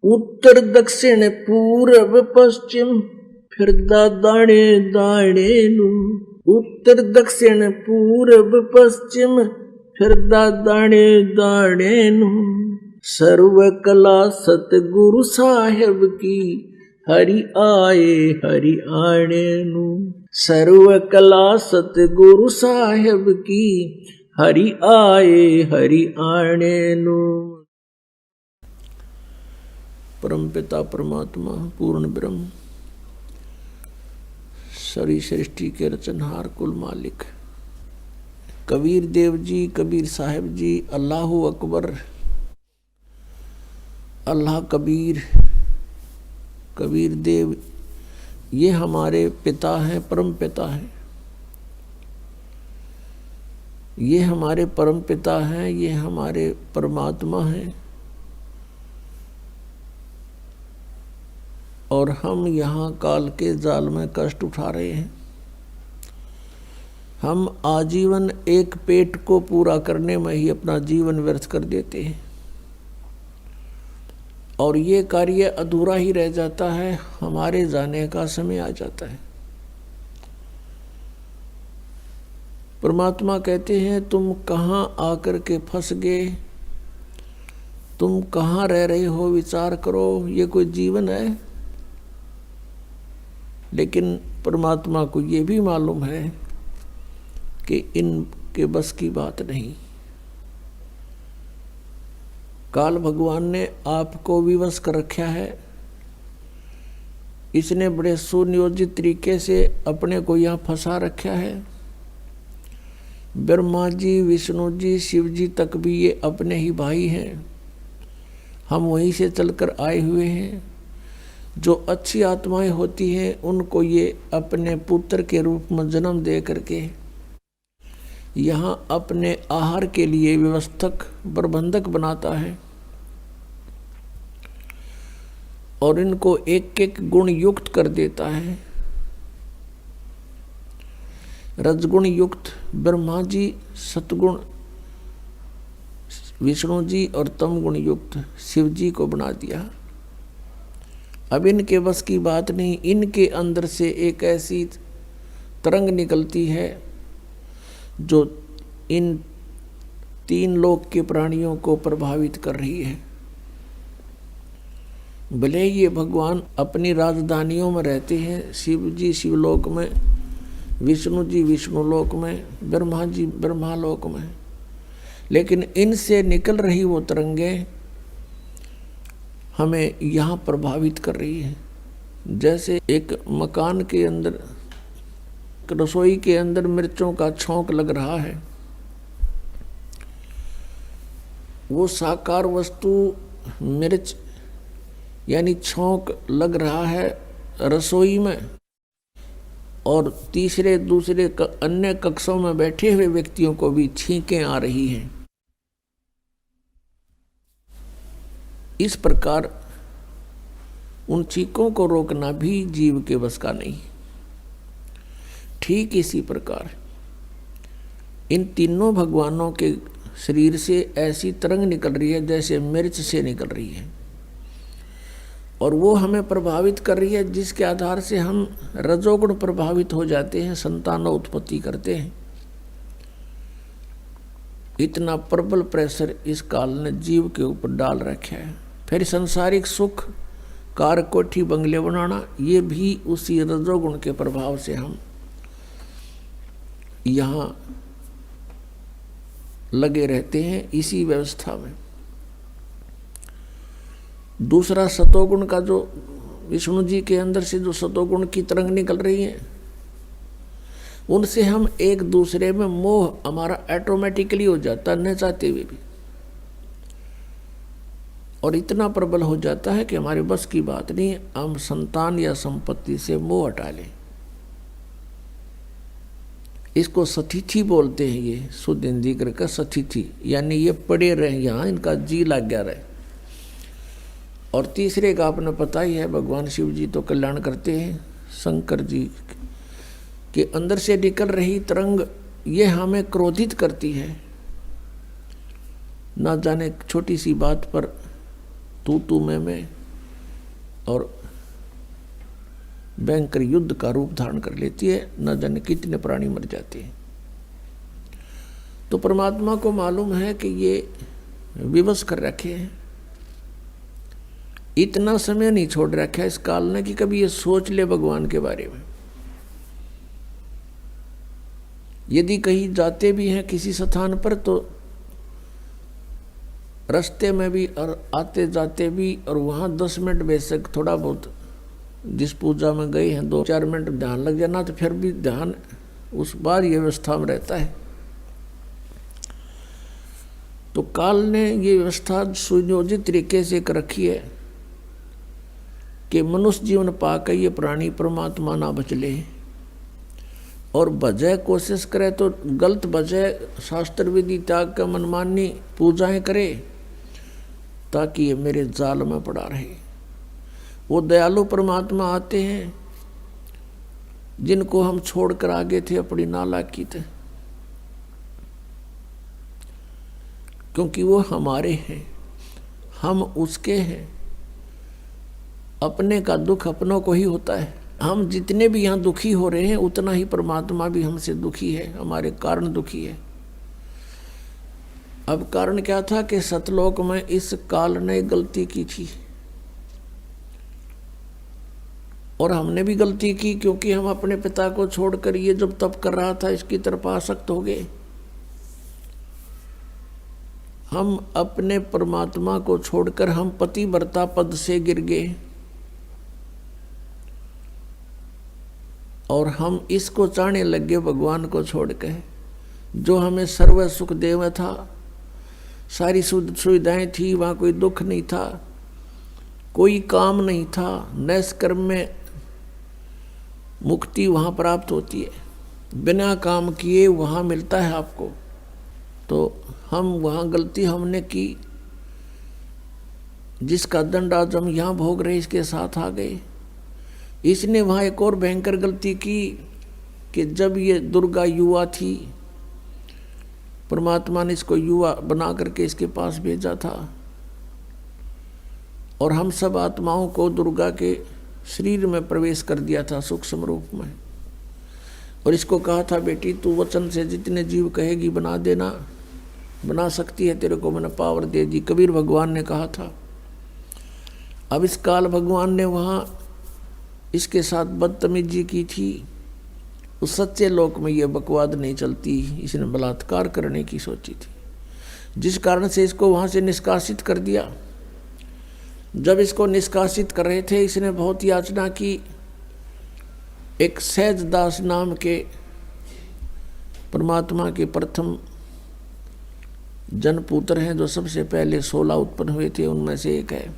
उत्तर दक्षिण पूरब पश्चिम फिरदा दाणे दाणे नू। उत्तर दक्षिण पूरब पश्चिम फिरदा दाणे दाणे नू। सर्व कला सतगुरु साहेब की हरि आणे नू। सर्व कला सतगुरु साहेब की हरि आणे नू। परमपिता परमात्मा पूर्ण ब्रह्म सारी सृष्टि के रचनहार कुल मालिक कबीर देव जी, कबीर साहिब जी, अल्लाहु अकबर, अल्लाह कबीर, कबीर देव, ये हमारे पिता हैं, परम पिता हैं। ये हमारे परम पिता हैं, ये हमारे परमात्मा हैं। और हम यहाँ काल के जाल में कष्ट उठा रहे हैं। हम आजीवन एक पेट को पूरा करने में ही अपना जीवन व्यर्थ कर देते हैं और ये कार्य अधूरा ही रह जाता है। हमारे जाने का समय आ जाता है। परमात्मा कहते हैं तुम कहाँ आकर के फंस गए, तुम कहाँ रह रहे हो, विचार करो, ये कोई जीवन है। लेकिन परमात्मा को ये भी मालूम है कि इनके बस की बात नहीं। काल भगवान ने आपको विवश कर रखा है। इसने बड़े सुनियोजित तरीके से अपने को यहाँ फंसा रखा है। ब्रह्मा जी, विष्णु जी, शिव जी तक भी ये अपने ही भाई हैं। हम वहीं से चलकर आए हुए हैं। जो अच्छी आत्माएं होती हैं उनको ये अपने पुत्र के रूप में जन्म दे करके यहाँ अपने आहार के लिए व्यवस्थक प्रबंधक बनाता है और इनको एक एक गुण युक्त कर देता है। रजगुण युक्त ब्रह्मा जी, सतगुण विष्णु जी और तम गुण युक्त शिव जी को बना दिया। अब इनके बस की बात नहीं। इनके अंदर से एक ऐसी तरंग निकलती है जो इन तीन लोक के प्राणियों को प्रभावित कर रही है। भले ये भगवान अपनी राजधानियों में रहते हैं, शिव जी शिवलोक में, विष्णु जी विष्णुलोक में, ब्रह्मा जी ब्रह्मालोक में, लेकिन इनसे निकल रही वो तरंगें हमें यहाँ प्रभावित कर रही है। जैसे एक मकान के अंदर, रसोई के अंदर मिर्चों का छौंक लग रहा है। वो साकार वस्तु मिर्च यानी छौंक लग रहा है रसोई में, और तीसरे दूसरे अन्य कक्षों में बैठे हुए व्यक्तियों को भी छींकें आ रही हैं। इस प्रकार उन चीखों को रोकना भी जीव के बस का नहीं। ठीक इसी प्रकार इन तीनों भगवानों के शरीर से ऐसी तरंग निकल रही है जैसे मिर्च से निकल रही है, और वो हमें प्रभावित कर रही है, जिसके आधार से हम रजोगुण प्रभावित हो जाते हैं, संतानों उत्पत्ति करते हैं। इतना प्रबल प्रेशर इस काल ने जीव के ऊपर डाल रखा है। फिर संसारिक सुख, कार कोठी बंगले बनाना, ये भी उसी रजोगुण के प्रभाव से हम यहाँ लगे रहते हैं, इसी व्यवस्था में। दूसरा सतोगुण का, जो विष्णु जी के अंदर से जो सतोगुण की तरंग निकल रही है, उनसे हम एक दूसरे में मोह हमारा ऑटोमेटिकली हो जाता, न चाहते हुए भी, और इतना प्रबल हो जाता है कि हमारे बस की बात नहीं, हम संतान या संपत्ति से मोह हटा लें। इसको सतिथि बोलते हैं, ये शुद्ध हिंदी का सतिथि, यानी ये पड़े रहे यहाँ, इनका जी लग गया रहे। और तीसरे का आपने पता ही है, भगवान शिव जी तो कल्याण करते हैं, शंकर जी के अंदर से निकल रही तरंग ये हमें क्रोधित करती है। ना जाने छोटी सी बात पर तू मैं और भयंकर युद्ध का रूप धारण कर लेती है, न जाने कितने प्राणी मर जाते हैं। तो परमात्मा को मालूम है कि ये विवश कर रखे हैं, इतना समय नहीं छोड़ रखा है इस काल ने कि कभी ये सोच ले भगवान के बारे में। यदि कहीं जाते भी हैं किसी स्थान पर तो रास्ते में भी और आते जाते भी, और वहाँ 10 मिनट बेशक थोड़ा बहुत जिस पूजा में गए हैं 2-4 मिनट ध्यान लग जाना, तो फिर भी ध्यान उस बार ये व्यवस्था में रहता है। तो काल ने ये व्यवस्था सुनियोजित तरीके से कर रखी है कि मनुष्य जीवन पाकर ये प्राणी परमात्मा ना बचले, और बजाय कोशिश करे तो गलत बजाय शास्त्र विधि त्याग का मनमानी पूजाएं करे ताकि ये मेरे जाल में पड़ा रहे। वो दयालु परमात्मा आते हैं जिनको हम छोड़कर आगे थे अपनी नालायकी थे, क्योंकि वो हमारे हैं, हम उसके हैं। अपने का दुख अपनों को ही होता है। हम जितने भी यहाँ दुखी हो रहे हैं उतना ही परमात्मा भी हमसे दुखी है, हमारे कारण दुखी है। अब कारण क्या था कि सतलोक में इस काल ने गलती की थी, और हमने भी गलती की, क्योंकि हम अपने पिता को छोड़कर ये जब तप कर रहा था इसकी तरफ आसक्त हो गए। हम अपने परमात्मा को छोड़कर हम पतिव्रता पद से गिर गए, और हम इसको चाहने लगे भगवान को छोड़कर, जो हमें सर्व सुख देव था, सारी सुविधाएं थी, वहाँ कोई दुख नहीं था, कोई काम नहीं था, नैष्कर्म में मुक्ति वहाँ प्राप्त होती है, बिना काम किए वहाँ मिलता है आपको। तो हम वहाँ गलती हमने की, जिसका दंड आज हम यहाँ भोग रहे इसके साथ आ गए। इसने वहाँ एक और भयंकर गलती की कि जब ये दुर्गा युवा थी, परमात्मा ने इसको युवा बना करके इसके पास भेजा था, और हम सब आत्माओं को दुर्गा के शरीर में प्रवेश कर दिया था सूक्ष्म रूप में, और इसको कहा था बेटी तू वचन से जितने जीव कहेगी बना देना, बना सकती है, तेरे को मैंने पावर दे दी, कबीर भगवान ने कहा था। अब इस काल भगवान ने वहाँ इसके साथ बदतमीजी की थी। उस सच्चे लोक में यह बकवाद नहीं चलती, इसने बलात्कार करने की सोची थी, जिस कारण से इसको वहाँ से निष्कासित कर दिया। जब इसको निष्कासित कर रहे थे इसने बहुत याचना की। एक सहजदास नाम के परमात्मा के प्रथम जनपुत्र हैं, जो सबसे पहले 16 उत्पन्न हुए थे, उनमें से एक है।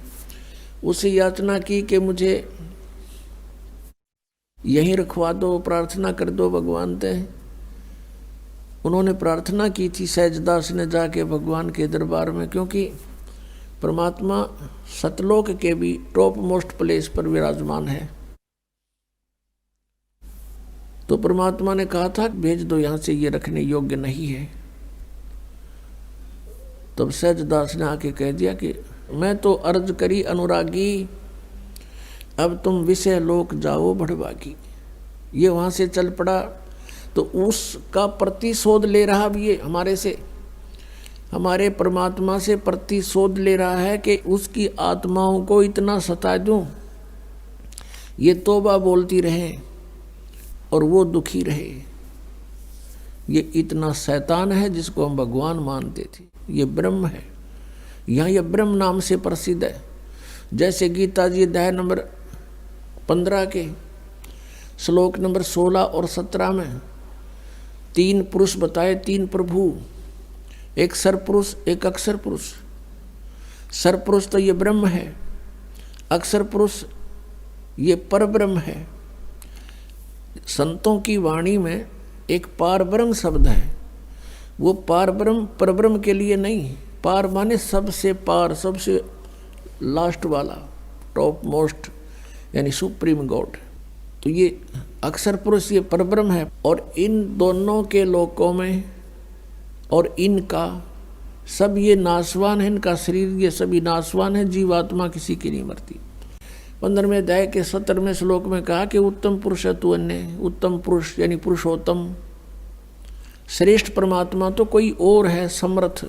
उसे याचना की कि मुझे यहीं रखवा दो, प्रार्थना कर दो भगवान ते। उन्होंने प्रार्थना की थी सहजदास ने जाके भगवान के दरबार में, क्योंकि परमात्मा सतलोक के भी टॉप मोस्ट प्लेस पर विराजमान है। तो परमात्मा ने कहा था भेज दो, यहाँ से ये रखने योग्य नहीं है। तब सहजदास ने आके कह दिया कि मैं तो अर्ज करी अनुरागी, अब तुम विषय लोक जाओ भड़भागी। ये वहाँ से चल पड़ा, तो उसका प्रतिशोध ले रहा भी ये हमारे से, हमारे परमात्मा से प्रतिशोध ले रहा है कि उसकी आत्माओं को इतना सता दूं, ये तौबा बोलती रहे और वो दुखी रहे। ये इतना शैतान है जिसको हम भगवान मानते थे, ये ब्रह्म है। यहाँ ये ब्रह्म नाम से प्रसिद्ध है। जैसे गीता जी अध्याय नंबर 15 के श्लोक नंबर 16 और 17 में 3 पुरुष बताए, 3 प्रभु, एक सरपुरुष एक अक्षर पुरुष। सरपुरुष तो ये ब्रह्म है, अक्षर पुरुष ये परब्रह्म है। संतों की वाणी में एक पारब्रह्म शब्द है, वो पारब्रह्म परब्रह्म के लिए नहीं, पार माने सबसे पार, सबसे लास्ट वाला, टॉप मोस्ट, यानी सुप्रीम गॉड। तो ये अक्षर पुरुष ये परब्रह्म है, और इन दोनों के लोकों में और इनका सब ये नाशवान है, इनका शरीर ये सभी नाशवान है, जीवात्मा किसी की नहीं मरती। 15वें अध्याय के 17वें श्लोक में कहा कि उत्तम पुरुष है तू अन्य, उत्तम पुरुष यानी पुरुषोत्तम श्रेष्ठ परमात्मा तो कोई और है समर्थ,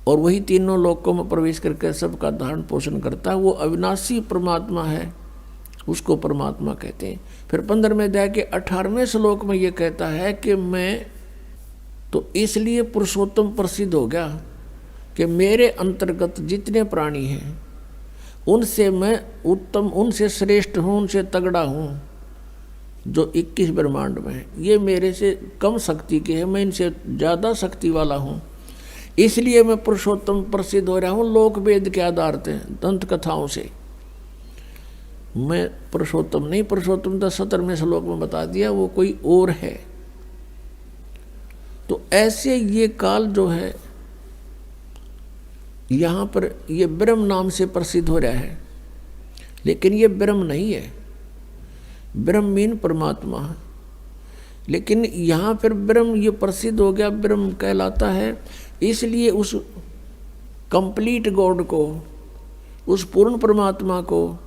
और वही तीनों लोकों में प्रवेश करके सबका धारण पोषण करता है। वो अविनाशी परमात्मा है, उसको परमात्मा कहते हैं। फिर 15वें अध्याय के 18वें श्लोक में ये कहता है कि मैं तो इसलिए पुरुषोत्तम प्रसिद्ध हो गया कि मेरे अंतर्गत जितने प्राणी हैं उनसे मैं उत्तम, उनसे श्रेष्ठ हूँ, उनसे तगड़ा हूँ। जो 21 ब्रह्मांड में है ये मेरे से कम शक्ति के हैं, मैं इनसे ज़्यादा शक्ति वाला हूँ, इसलिए मैं पुरुषोत्तम प्रसिद्ध हो रहा हूँ। लोक वेद के आधार पे, दंत कथाओं से मैं पुरुषोत्तम नहीं, पुरुषोत्तम तो 17वें श्लोक में बता दिया, वो कोई और है। तो ऐसे ये काल जो है यहाँ पर ये ब्रह्म नाम से प्रसिद्ध हो रहा है, लेकिन ये ब्रह्म नहीं है। ब्रह्म मीन परमात्मा है, लेकिन यहाँ फिर ब्रह्म ये प्रसिद्ध हो गया, ब्रह्म कहलाता है। इसलिए उस कंप्लीट गॉड को, उस पूर्ण परमात्मा को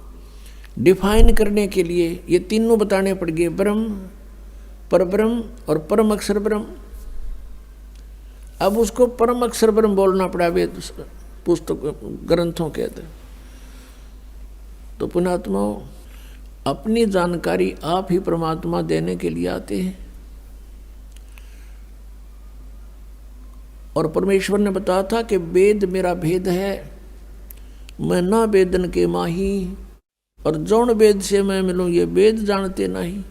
डिफाइन करने के लिए ये तीनों बताने पड़ गए, ब्रह्म, परब्रह्म और परम अक्षर ब्रह्म। अब उसको परम अक्षर ब्रह्म बोलना पड़ा वेद पुस्तक ग्रंथों के अंदर। तो पुण्यात्माओं, अपनी जानकारी आप ही परमात्मा देने के लिए आते हैं, और परमेश्वर ने बताया था कि वेद मेरा भेद है, मैं ना वेदन के माही, और जौन वेद से मैं मिलूं ये वेद जानते नहीं।